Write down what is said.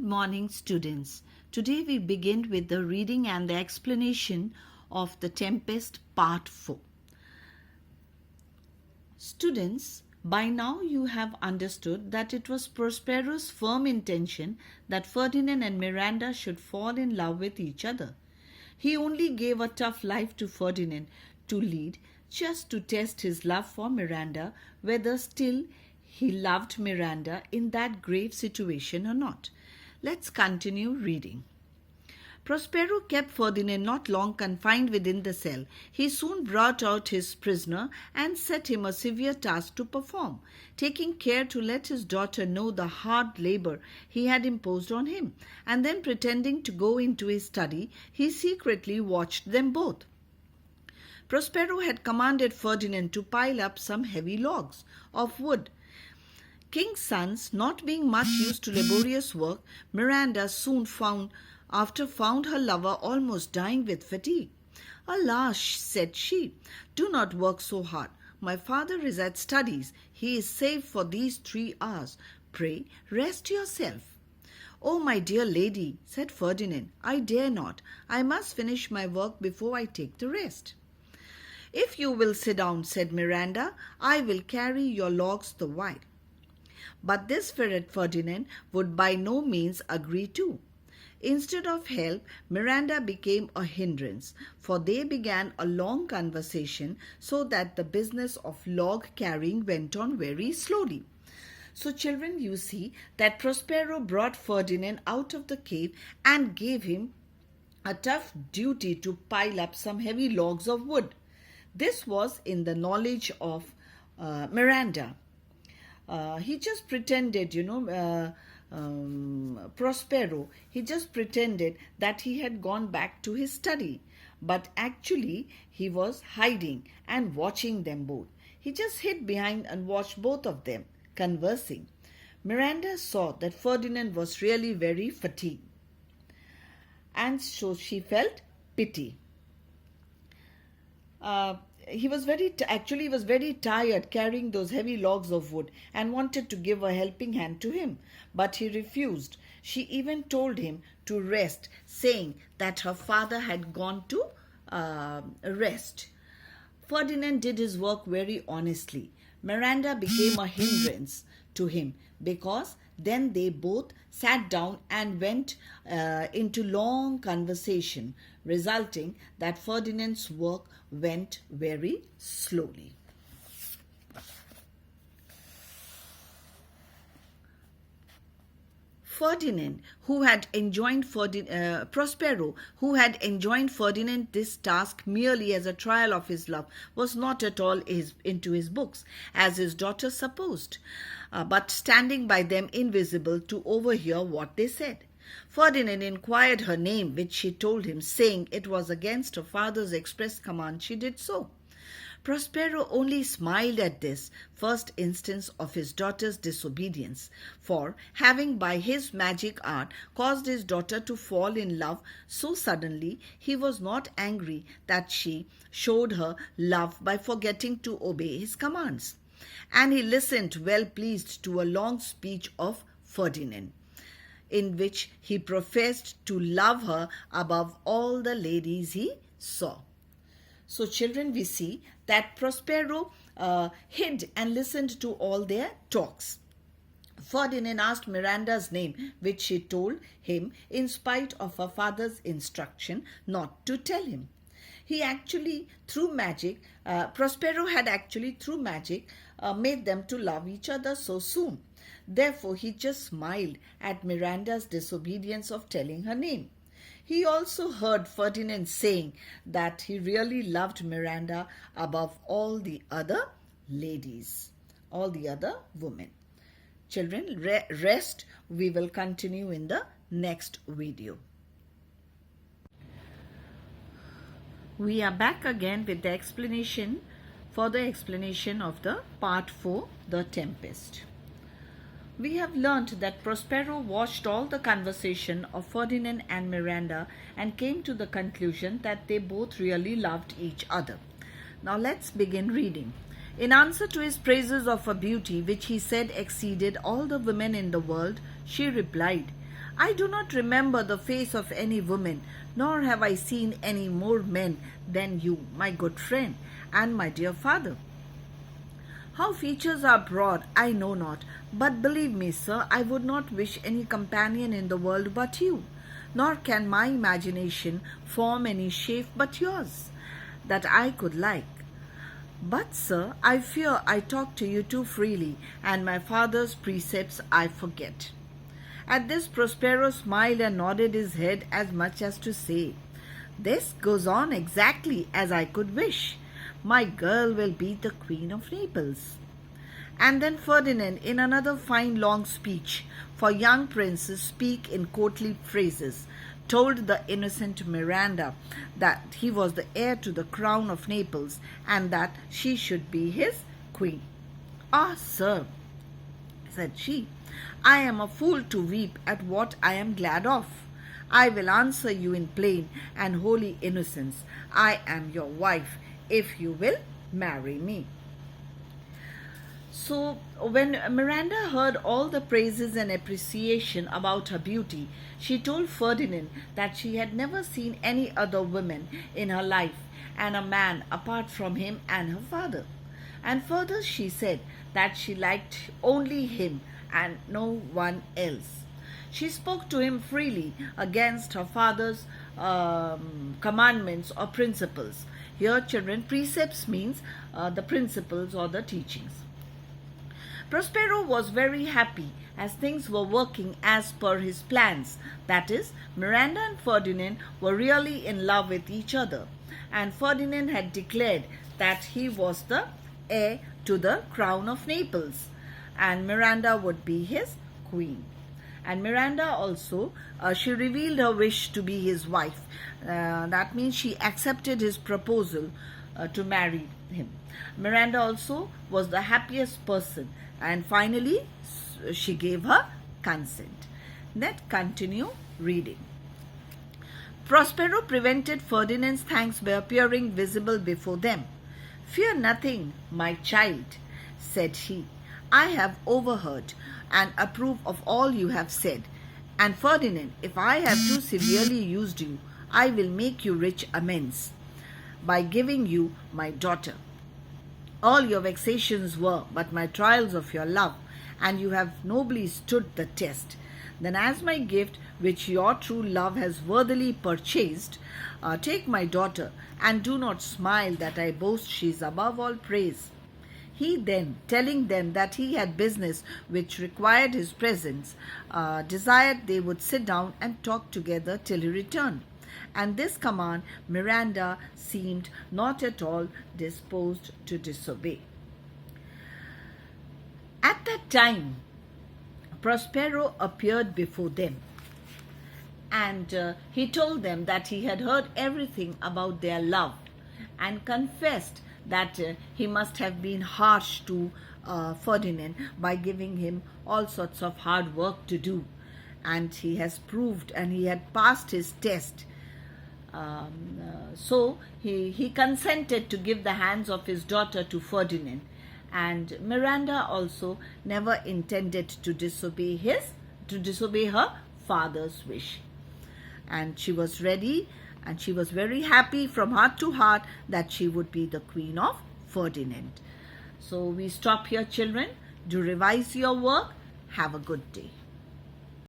morning, students. Today we begin with the reading and the explanation of the Tempest Part 4. Students, by now you have understood that it was Prospero's firm intention that Ferdinand and Miranda should fall in love with each other. He only gave a tough life to Ferdinand to lead, just to test his love for Miranda, whether still he loved Miranda in that grave situation or not. Let's continue reading. Prospero kept Ferdinand not long confined within the cell. He soon brought out his prisoner and set him a severe task to perform, taking care to let his daughter know the hard labor he had imposed on him, and then pretending to go into his study, he secretly watched them both. Prospero had commanded Ferdinand to pile up some heavy logs of wood. King's sons, not being much used to laborious work, Miranda soon found her lover almost dying with fatigue. "Alas," said she, "do not work so hard. My father is at studies. He is safe for these 3 hours. Pray, rest yourself." "Oh, my dear lady," said Ferdinand, "I dare not. I must finish my work before I take the rest." "If you will sit down," said Miranda, "I will carry your logs the while." But this Ferdinand would by no means agree to. Instead of help, Miranda became a hindrance, for they began a long conversation, so that the business of log carrying went on very slowly. So children, you see that Prospero brought Ferdinand out of the cave and gave him a tough duty to pile up some heavy logs of wood. This was in the knowledge of Miranda. He just pretended, Prospero, he just pretended that he had gone back to his study. But actually, he was hiding and watching them both. He just hid behind and watched both of them conversing. Miranda saw that Ferdinand was really very fatigued, and so she felt pity. He was very tired carrying those heavy logs of wood and wanted to give a helping hand to him, but he refused. She even told him to rest, saying that her father had gone to rest. Ferdinand did his work very honestly. Miranda became a hindrance to him, because then they both sat down and went into long conversation, resulting that Ferdinand's work went very slowly. Prospero, who had enjoined Ferdinand this task merely as a trial of his love, was not at all into his books, as his daughter supposed, but standing by them invisible to overhear what they said. Ferdinand inquired her name, which she told him, saying it was against her father's express command she did so. Prospero only smiled at this first instance of his daughter's disobedience, for having by his magic art caused his daughter to fall in love so suddenly, he was not angry that she showed her love by forgetting to obey his commands. And he listened well pleased to a long speech of Ferdinand, in which he professed to love her above all the ladies he saw. So children, we see that Prospero hid and listened to all their talks. Ferdinand asked Miranda's name, which she told him in spite of her father's instruction not to tell him. Prospero had actually through magic made them to love each other so soon. Therefore, he just smiled at Miranda's disobedience of telling her name. He also heard Ferdinand saying that he really loved Miranda above all the other ladies, all the other women. Children, rest. We will continue in the next video. We are back again with the explanation of the Part 4, The Tempest. We have learnt that Prospero watched all the conversation of Ferdinand and Miranda and came to the conclusion that they both really loved each other. Now let's begin reading. In answer to his praises of her beauty, which he said exceeded all the women in the world, she replied, I do not remember the face of any woman, nor have I seen any more men than you, my good friend, and my dear father. How features are broad, I know not, but believe me, sir, I would not wish any companion in the world but you, nor can my imagination form any shape but yours, that I could like. But, sir, I fear I talk to you too freely, and my father's precepts I forget. At this Prospero smiled and nodded his head as much as to say, "This goes on exactly as I could wish. My girl will be the Queen of Naples." And then Ferdinand, in another fine long speech, for young princes speak in courtly phrases, told the innocent Miranda that he was the heir to the crown of Naples and that she should be his queen. "Ah, sir," said she, "I am a fool to weep at what I am glad of. I will answer you in plain and holy innocence. I am your wife, if you will marry me." So when Miranda heard all the praises and appreciation about her beauty, she told Ferdinand that she had never seen any other woman in her life and a man apart from him and her father. And further she said that she liked only him and no one else. She spoke to him freely against her father's commandments or principles. Here, children, precepts means the principles or the teachings. Prospero was very happy as things were working as per his plans. That is, Miranda and Ferdinand were really in love with each other, and Ferdinand had declared that he was the heir to the crown of Naples, and Miranda would be his queen. And Miranda also, she revealed her wish to be his wife. That means she accepted his proposal to marry him. Miranda also was the happiest person, and finally she gave her consent. Let's continue reading. Prospero prevented Ferdinand's thanks by appearing visible before them. "Fear nothing, my child," said he. "I have overheard and approve of all you have said. And Ferdinand, if I have too severely used you, I will make you rich amends by giving you my daughter. All your vexations were but my trials of your love, and you have nobly stood the test. Then as my gift, which your true love has worthily purchased, take my daughter, and do not smile that I boast she is above all praise." He then, telling them that he had business which required his presence, desired they would sit down and talk together till he returned. And this command Miranda seemed not at all disposed to disobey. At that time, Prospero appeared before them, and he told them that he had heard everything about their love, and confessed that he must have been harsh to Ferdinand by giving him all sorts of hard work to do, and he has proved and he had passed his test. So he consented to give the hands of his daughter to Ferdinand, and Miranda also never intended to disobey her father's wish, and she was ready, and she was very happy from heart to heart that she would be the queen of Ferdinand. So we stop here, children. Do revise your work. Have a good day.